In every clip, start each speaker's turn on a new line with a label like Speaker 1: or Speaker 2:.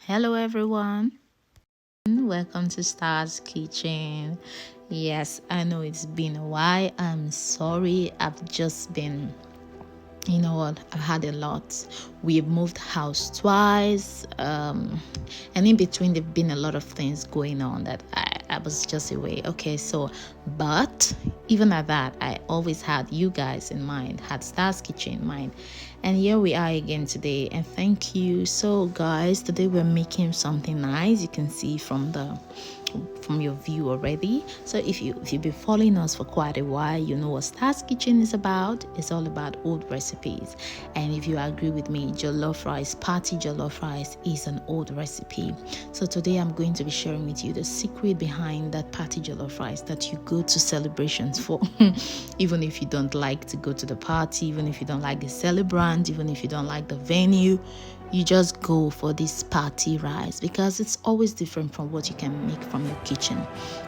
Speaker 1: Hello, everyone. Welcome to Star's Kitchen. Yes, I know it's been a while. I'm sorry. I've just been, you know what? I've had a lot. We've moved house twice. And in between, there've been a lot of things going on that I was just away. Okay, so, but even at that, I always had you guys in mind, had Star's Kitchen in mind. And here we are again today. And thank you. So, guys, today we're making something nice. You can see from your view already. So if you've been following us for quite a while, you know what Star's Kitchen is about. It's all about old recipes. And if you agree with me, jollof rice, party jollof rice is an old recipe. So today I'm going to be sharing with you the secret behind that party jollof rice that you go to celebrations for. Even if you don't like to go to the party, even if you don't like the celebrant, even if you don't like the venue, you just go for this party rice because it's always different from what you can make from your kitchen.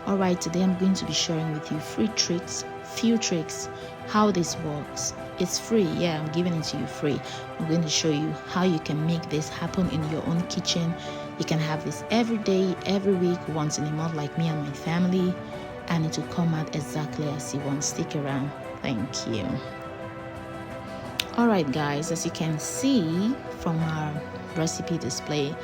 Speaker 1: All right, today I'm going to be sharing with you few tricks, how this works. It's free. Yeah, I'm giving it to you free. I'm going to show you how you can make this happen in your own kitchen. You can have this every day, every week, once in a month, like me and my family, and it will come out exactly as you want. Stick around. Thank you. Alright guys, as you can see from our recipe display,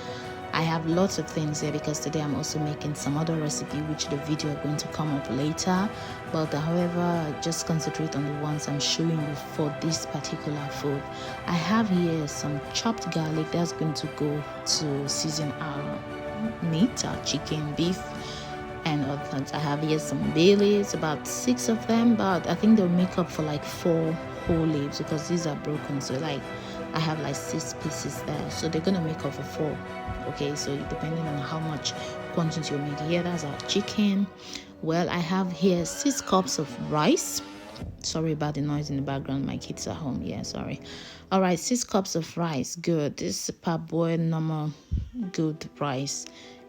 Speaker 1: I have lots of things here because today I'm also making some other recipe which the video are going to come up later, but however, just concentrate on the ones I'm showing you for this particular food. I have here some chopped garlic that's going to go to season our meat, our chicken, beef, and other things. I have here some bay leaves, about 6 of them, but I think they'll make up for like 4 whole leaves because these are broken. So like I have like 6 pieces there, so they're gonna make up for 4. Okay, so depending on how much quantity you make here, that's our chicken. Well, I have here 6 cups of rice. Sorry about the noise in the background, my kids are home. Yeah, sorry. All right, 6 cups of rice. Good. This is parboiled normal good rice.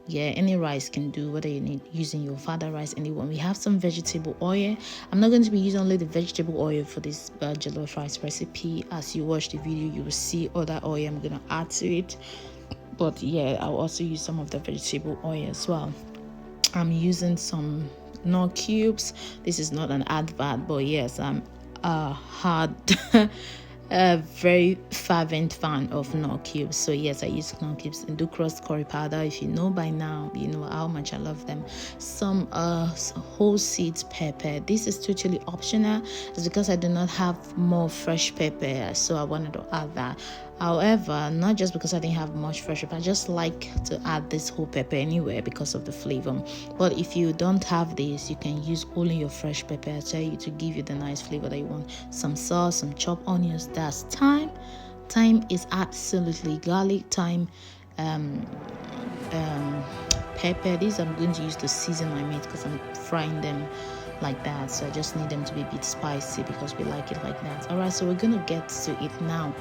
Speaker 1: Yeah, any rice can do, whether you need using your father rice, anyone. We have some vegetable oil. I'm not going to be using only the vegetable oil for this jollof rice recipe. As you watch the video, you will see other oil I'm going to add to it, but yeah, I'll also use some of the vegetable oil as well. I'm using some nut cubes. This is not an advert, but yes, I'm hard a very fervent fan of nut cubes. So yes, I use nut cubes and do crushed curry powder. If you know by now, you know how much I love them. Some whole seeds pepper. This is totally optional. It's because I do not have more fresh pepper, so I wanted to add that. However, not just because I didn't have much fresh pepper, I just like to add this whole pepper anywhere because of the flavor. But if you don't have this, you can use only your fresh pepper. I tell you, to give you the nice flavor that you want. Some sauce, some chopped onions. That's thyme. Thyme is absolutely garlic, thyme, pepper. These I'm going to use to season my meat because I'm frying them like that, so I just need them to be a bit spicy because we like it like that. All right, so we're gonna get to it now.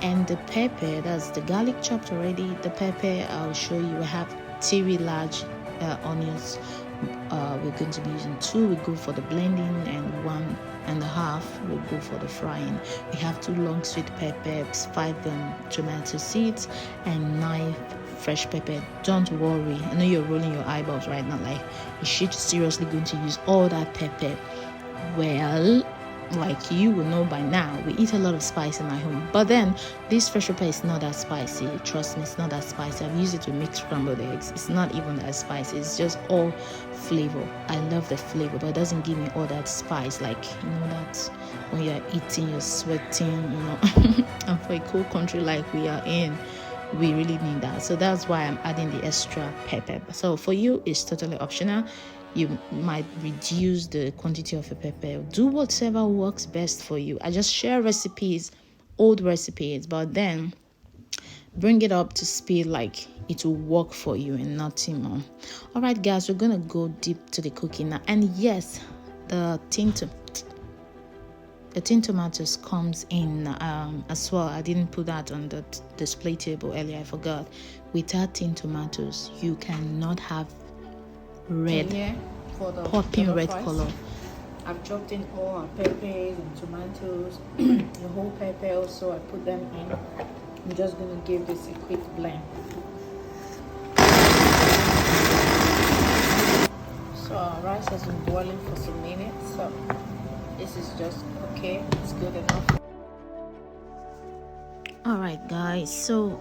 Speaker 1: And the pepper, that's the garlic chopped already. The pepper, I'll show you. I have 3 large onions. We're going to be using 2. We go for the blending, and 1.5 we'll go for the frying. We have 2 long sweet peppers, 5 tomato seeds, and 9 fresh pepper. Don't worry, I know you're rolling your eyeballs right now, like, is she seriously going to use all that pepper? Well, like you will know by now, we eat a lot of spice in my home, but then this fresh pepper is not that spicy. Trust me, it's not that spicy. I've used it to make scrambled eggs. It's not even that spicy. It's just all flavor. I love the flavor, but it doesn't give me all that spice, like, you know, that when you're eating, you're sweating, you know. And for a cold country like we are in, we really need that. So that's why I'm adding the extra pepper. So for you, it's totally optional. You might reduce the quantity of a pepper. Do whatever works best for you. I just share recipes, old recipes, but then bring it up to speed, like it will work for you and nothing more. All right, guys, we're gonna go deep to the cooking now. And yes, the tin tomatoes comes in as well. I didn't put that on the display table earlier. I forgot. Without tin tomatoes, you cannot have red,
Speaker 2: for the
Speaker 1: popping red
Speaker 2: rice
Speaker 1: color.
Speaker 2: I've chopped in all our peppers and tomatoes, the whole pepper also, I put them in. I'm just going to give this a quick blend. has been boiling for some minutes, so this is just okay. It's good enough.
Speaker 1: All right, guys, so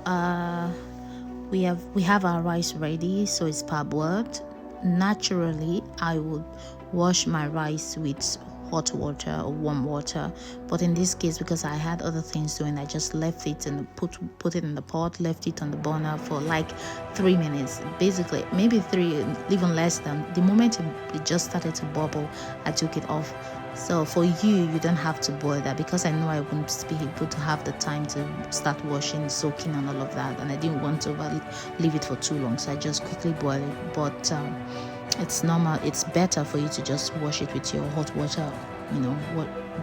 Speaker 1: we have our rice ready, so it's parboiled. Naturally, I would wash my rice with hot water or warm water, but in this case, because I had other things doing, I just left it and put it in the pot, left it on the burner for like 3 minutes, basically maybe 3, even less. Than the moment it just started to bubble, I took it off. So for you don't have to boil that, because I know I wouldn't be able to have the time to start washing, soaking and all of that, and I didn't want to leave it for too long, so I just quickly boil it. But it's normal, it's better for you to just wash it with your hot water,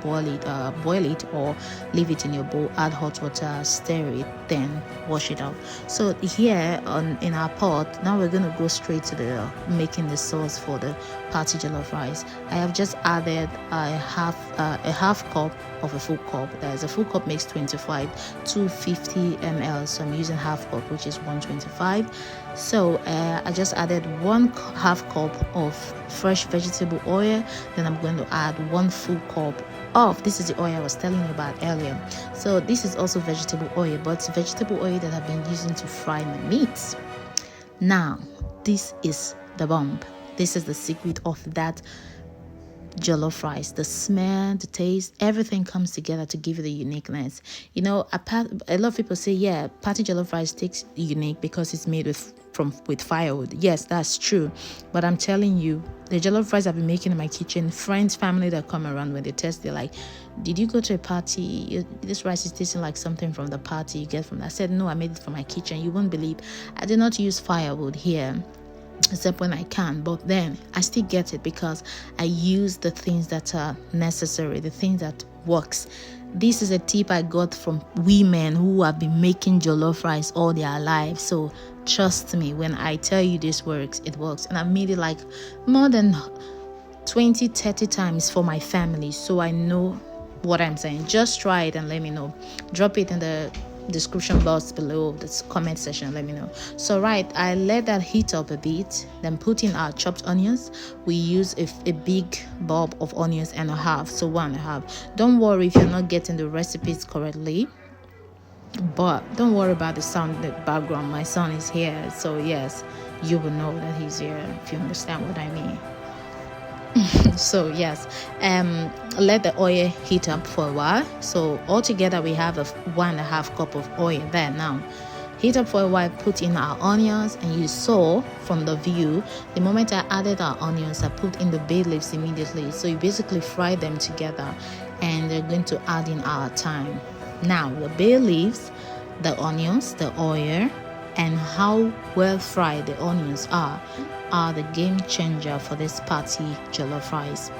Speaker 1: boil it or leave it in your bowl, add hot water, stir it, then wash it out. So here in our pot, now we're going to go straight to the making the sauce for the party jollof rice. I have just added a half cup of a full cup. There's a full cup makes 25, 250 ml, so I'm using half cup, which is 125. So I just added half cup of fresh vegetable oil. Then I'm going to add 1 full cup of, this is the oil I was telling you about earlier. So this is also vegetable oil, but it's vegetable oil that I've been using to fry my meats. Now this is the bomb. This is the secret of that jollof rice. The smell, the taste, everything comes together to give you the uniqueness. A lot of people say, yeah, party jollof rice tastes unique because it's made with firewood. Yes, that's true, but I'm telling you, the jollof rice I've been making in my kitchen, friends, family that come around, when they test, they're like, did you go to a party? This rice is tasting like something from the party you get from that. I said, no, I made it from my kitchen. You won't believe I did not use firewood here, except when I can, but then I still get it because I use the things that are necessary, the things that works. This is a tip I got from women who have been making jollof rice all their lives. So trust me, when I tell you this works, it works. And I've made it like more than 20-30 times for my family, so I know what I'm saying. Just try it and let me know. Drop it in the description box below, this comment section, let me know. So I let that heat up a bit, then put in our chopped onions. We use a big bulb of onions and a half, so 1.5. Don't worry if you're not getting the recipes correctly, but don't worry about the sound in the background. My son is here, so yes, you will know that he's here if you understand what I mean. So yes, let the oil heat up for a while. So altogether we have a 1.5 cup of oil there. Now heat up for a while, put in our onions, and you saw from the view, the moment I added our onions, I put in the bay leaves immediately. So you basically fry them together, and they're going to add in our thyme. Now the bay leaves, the onions, the oil, and how well fried the onions are the game changer for this party jollof rice.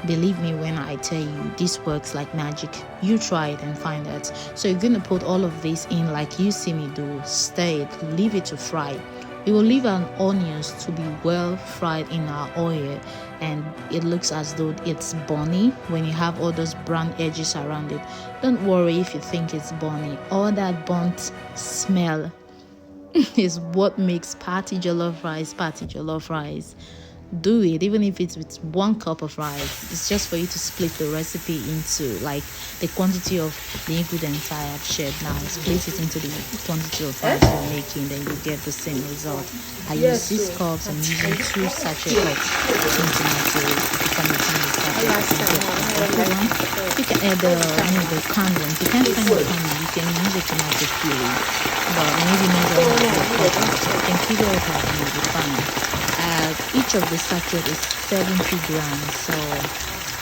Speaker 1: Believe me when I tell you, this works like magic. You try it and find out. So you're going to put all of this in like you see me do. Stir it, leave it to fry. We will leave our onions to be well fried in our oil, and it looks as though it's bonny when you have all those brown edges around it. Don't worry if you think it's bonny. All that burnt smell is what makes party jollof rice. Do it, even if it's with 1 cup of rice. It's just for you to split the recipe into like the quantity of the ingredients I have shared now. Split it into the quantity of rice you're making, then you get the same result. I use 6 cups. I'm using 2 sachets of tomatoes. If you're making the sachet, you can add the canned ones. You can't find the canned one, you can use a tomato puree, but maybe not the one so you can figure it out and you'll be fine. Each of the sachet is 70 grams, so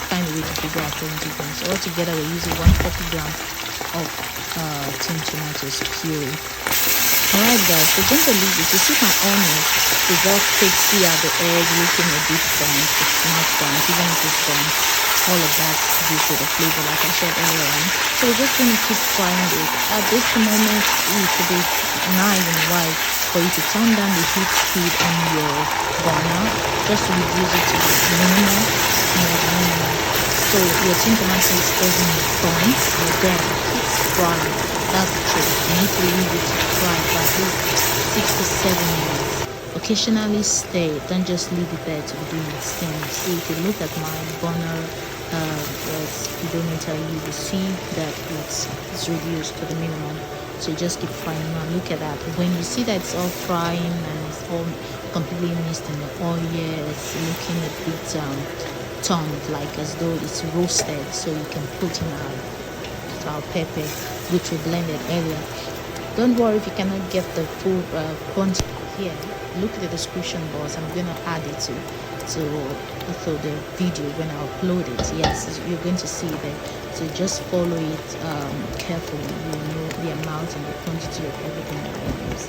Speaker 1: find a way to figure out 70 grams. So altogether we're using 140 grams of tin tomatoes puree. Alright guys, so just a little bit. You see my onions is all crispy at the edge, looking a bit burnt. It's not burnt, even if it's burnt. All of that gives it a flavor like I said earlier on. So we're just going to keep frying it. At this moment it should be nice and white for you to turn down the heat speed on your burner just to reduce it to minimal. So your tin tomato doesn't burn, but then keep frying. That's the trick. You need to leave it to fry for at least 6 to 7 minutes. Okay, occasionally stir it. Don't just leave it there to be doing its thing. See, if you look at my bonnet speedometer, you will see that it's reduced to the minimum. So you just keep frying. Now look at that. When you see that it's all frying and it's all completely mixed in the oil, it's looking a bit toned, like as though it's roasted. So you can put in our pepper, which we blended earlier. Don't worry if you cannot get the full quantity here. Look at the description box. I'm going to add it to the video when I upload it. Yes, you're going to see there. So just follow it carefully. You know the amount and the quantity of everything that I use,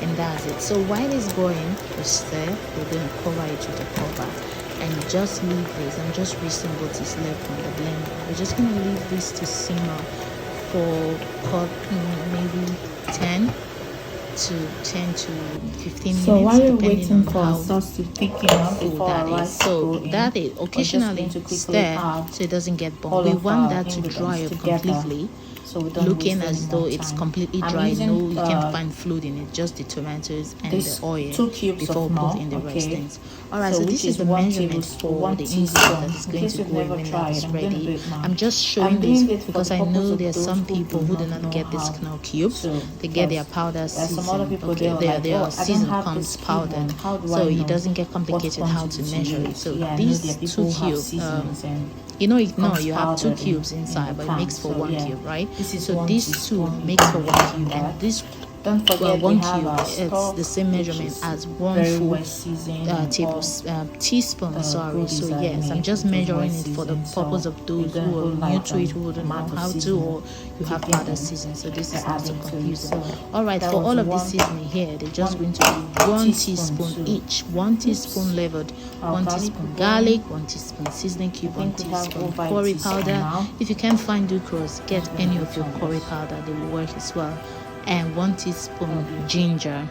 Speaker 1: and that's it. So while it's going to stir, we're going to cover it with a cover and just leave this. I'm just wasting what is left from the blender. We're just going to leave this to simmer for maybe 10 to 15 minutes.
Speaker 2: So while you're
Speaker 1: depending
Speaker 2: waiting
Speaker 1: on
Speaker 2: for
Speaker 1: how
Speaker 2: sauce to thicken up before
Speaker 1: that
Speaker 2: our
Speaker 1: is.
Speaker 2: rice
Speaker 1: So
Speaker 2: go in,
Speaker 1: that is occasionally stir so it doesn't get burnt. We want that to dry up completely,
Speaker 2: so we don't
Speaker 1: looking
Speaker 2: waste
Speaker 1: as though it's completely dry. No, you can't find fluid in it, just the tomatoes and the oil
Speaker 2: 2 cubes
Speaker 1: before
Speaker 2: of
Speaker 1: put in the rest things. Alright, so this
Speaker 2: which
Speaker 1: is the
Speaker 2: 1
Speaker 1: measurement
Speaker 2: tablespoon,
Speaker 1: for the insect that is going to go in when that is ready. I'm just showing this because I know there are some people who do not get this knorr cubes. They get their powder season. Okay, their season comes powdered, so it doesn't get complicated how to measure it. So these 2 cubes, you know, you have 2 cubes inside, but it makes for 1 cube, right? So these 2 makes for 1 cube, and this
Speaker 2: don't forget
Speaker 1: 1 cube, it's the same measurement as 1 full teaspoon. Sorry. So yes, I'm just measuring it for the purpose of those who are new to it, who don't know how to, or you have powder season. So this is not so confusing. All right, for all of this seasoning here, they're just going to be 1 teaspoon each. 1 teaspoon leavened, 1 teaspoon garlic, 1 teaspoon seasoning cube, 1 teaspoon curry powder. If you can't find ducros, get any of your curry powder; they will work as well. And 1 teaspoon ginger.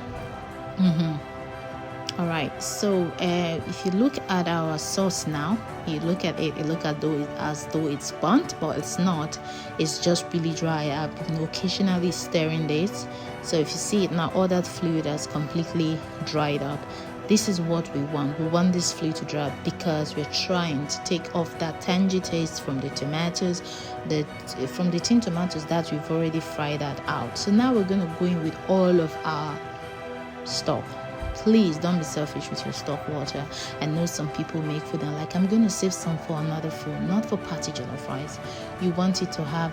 Speaker 1: All right, so if you look at our sauce now, you look at it, as though it's burnt, but it's not. It's just really dry. I've been occasionally stirring this. So if you see it now, all that fluid has completely dried up. This is what we want. We want this fluid to dry up because we're trying to take off that tangy taste from the tomatoes, from the tin tomatoes that we've already fried that out. So now we're going to go in with all of our stock. Please don't be selfish with your stock water. I know some people make food and like, I'm going to save some for another food, not for party jollof rice. You want it to have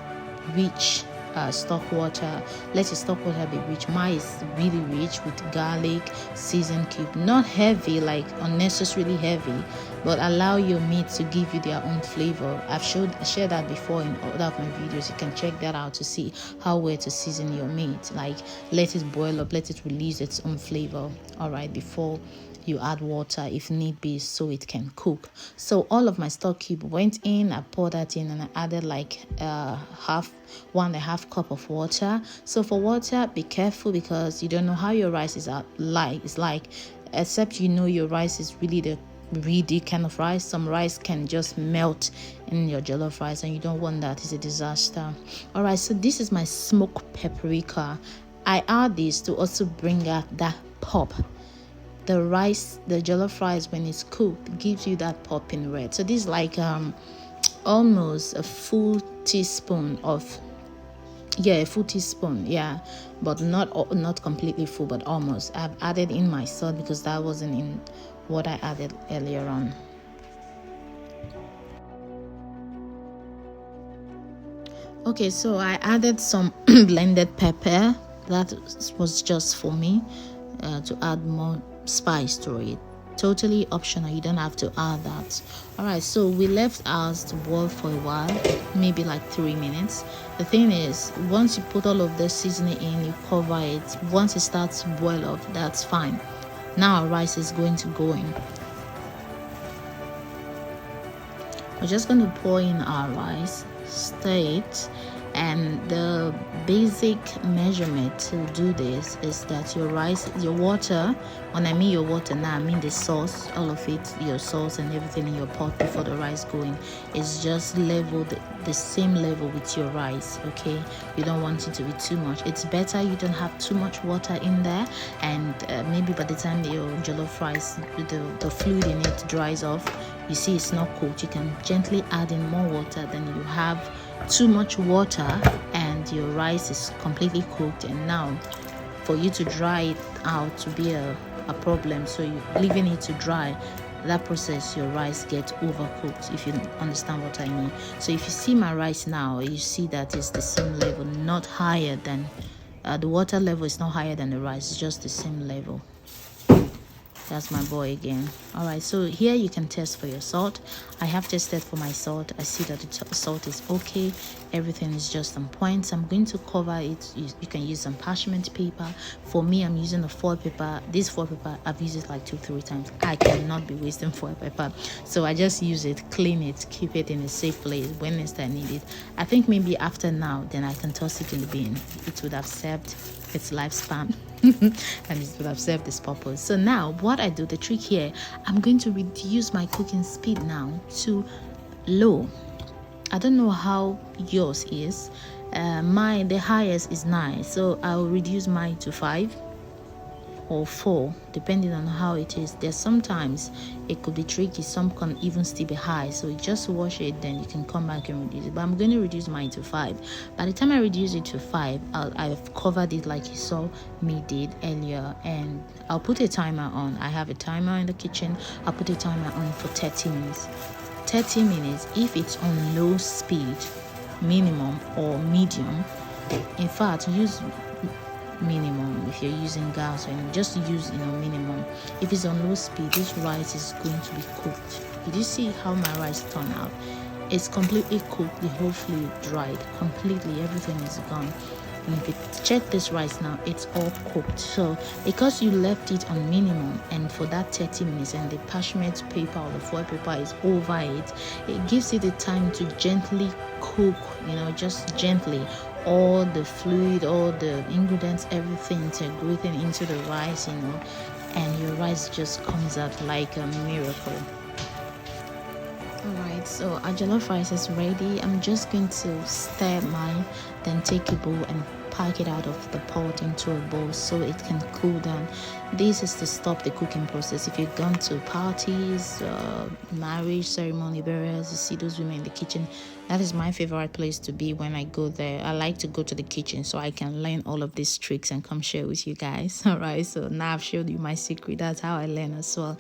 Speaker 1: rich stock water. Let your stock water be rich. Mine is really rich with garlic, seasoned cube, not heavy, like unnecessarily heavy, but allow your meat to give you their own flavor. I've shared that before in other of my videos. You can check that out to see how well to season your meat. Like, let it boil up, let it release its own flavor, all right, before you add water if need be, so it can cook. So all of my stock cube went in. I poured that in and I added like 1.5 cup of water. So for water, be careful because you don't know how your rice is like, except you know your rice is really the reedy kind of rice. Some rice can just melt in your jollof rice and you don't want that. It's a disaster. All right, so this is my smoked paprika. I add this to also bring out that pop. The rice, the jollof rice, when it's cooked, gives you that pop in red. So this is like almost a full teaspoon of, a full teaspoon, but not completely full, but almost. I've added in my salt because that wasn't in what I added earlier on. Okay, so I added some blended pepper. That was just for me to add more spice to it. Totally optional, you don't have to add that. All right, so we left ours to boil for a while, maybe like 3 minutes. The thing is, once you put all of the seasoning in, you cover it. Once it starts to boil up, that's fine. Now our rice is going to go in. We're just going to pour in our rice, stir it, and the basic measurement to do this is that your water, when I mean your water now, I mean the sauce, all of it, your sauce and everything in your pot before the rice going, is just leveled the same level with your rice. Okay, you don't want it to be too much. It's better you don't have too much water in there, and maybe maybe by the time your jollof rice, the fluid in it dries off, you see it's not cooked, you can gently add in more water. Then you have too much water and your rice is completely cooked. And now for you to dry it out to be a problem, so you leaving it to dry, that process your rice gets overcooked, if you understand what I mean. So if you see my rice now, you see that it's the same level, not higher than the water level is not higher than the rice, it's just the same level. That's my boy again. All right, so here you can test for your salt. I have tested for my salt. I see that the salt is okay, everything is just on point. So I'm going to cover it. You can use some parchment paper. For me, I'm using a foil paper. This foil paper, I've used it like 2-3 times. I cannot be wasting foil paper, so I just use it, clean it, keep it in a safe place when next I need it. I think maybe after now, then I can toss it in the bin. It would have served its lifespan and it would have served its purpose. So now what I do, the trick here, I'm going to reduce my cooking speed now to low. I don't know how yours is. The highest is 9, so I'll reduce mine to 5 or 4, depending on how it is. There's sometimes it could be tricky, some can even still be high, so you just wash it, then you can come back and reduce it. But I'm going to reduce mine to 5. By the time I reduce it to 5, I've covered it like you saw me did earlier, and I'll put a timer on. I have a timer in the kitchen. I'll put a timer on for 30 minutes. 30 minutes. If it's on low speed, minimum or medium, in fact use minimum. If you're using gas, and just use minimum. If it's on low speed, this rice is going to be cooked. Did you see how my rice turned out? It's completely cooked, the whole fluid dried completely, everything is gone. And if you check this rice now, it's all cooked. So because you left it on minimum, and for that 30 minutes, and the parchment paper or the foil paper is over it, it gives it the time to gently cook, just gently, all the fluid, all the ingredients, everything integrating into the rice, and your rice just comes out like a miracle. Alright, so our jollof rice is ready. I'm just going to stir mine, then take a bowl and pack it out of the pot into a bowl so it can cool down. This is to stop the cooking process. If you've gone to parties, marriage ceremony, burials, you see those women in the kitchen. That is my favorite place to be when I go there. I like to go to the kitchen so I can learn all of these tricks and come share with you guys. Alright, so now I've showed you my secret. That's how I learn as well.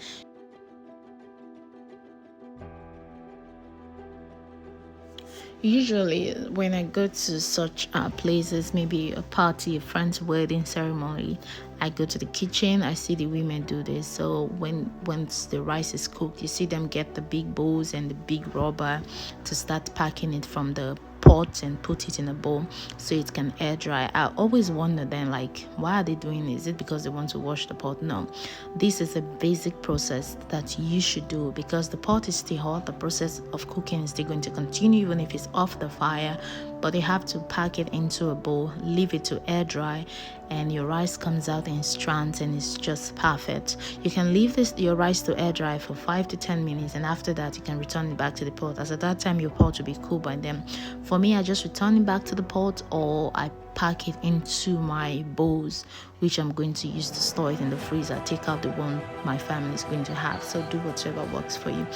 Speaker 1: Usually when I go to such places, maybe a party, a friend's wedding ceremony, I go to the kitchen. I see the women do this. So once the rice is cooked, you see them get the big bowls and the big rubber to start packing it from the pot and put it in a bowl so it can air dry. I always wonder then, like, why are they doing this? Is it because they want to wash the pot? No, this is a basic process that you should do, because the pot is still hot. The process of cooking is still going to continue even if it's off the fire, but you have to pack it into a bowl, leave it to air dry, and your rice comes out in strands and it's just perfect. You can leave your rice to air dry for 5 to 10 minutes, and after that you can return it back to the pot, as at that time your pot will be cool by then. For me, I just return it back to the pot, or I pack it into my bowls, which I'm going to use to store it in the freezer. Take out the one my family is going to have. So do whatever works for you.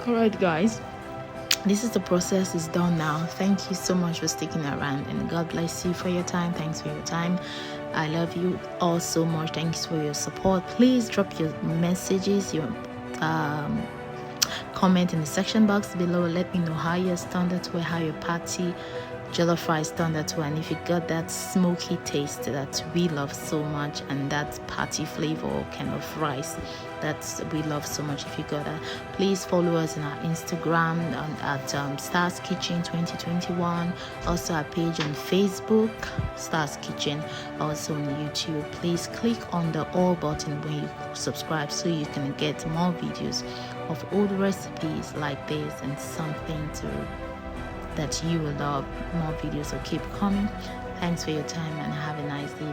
Speaker 1: All right, guys, this is the process. Is done now. Thank you so much for sticking around, and God bless you for your time. Thanks for your time. I love you all so much. Thanks for your support. Please drop your messages, your comment in the section box below. Let me know how your standards were, how your party jollof rice standards were, and if you got that smoky taste that we love so much, and that party flavor kind of rice that we love so much. If you got that, please follow us on our Instagram at Stars Kitchen 2021. Also our page on Facebook, Stars Kitchen. Also on YouTube. Please click on the all button when you subscribe so you can get more videos of old recipes like this, and something that you will love. More videos will keep coming. Thanks for your time, and have a nice day.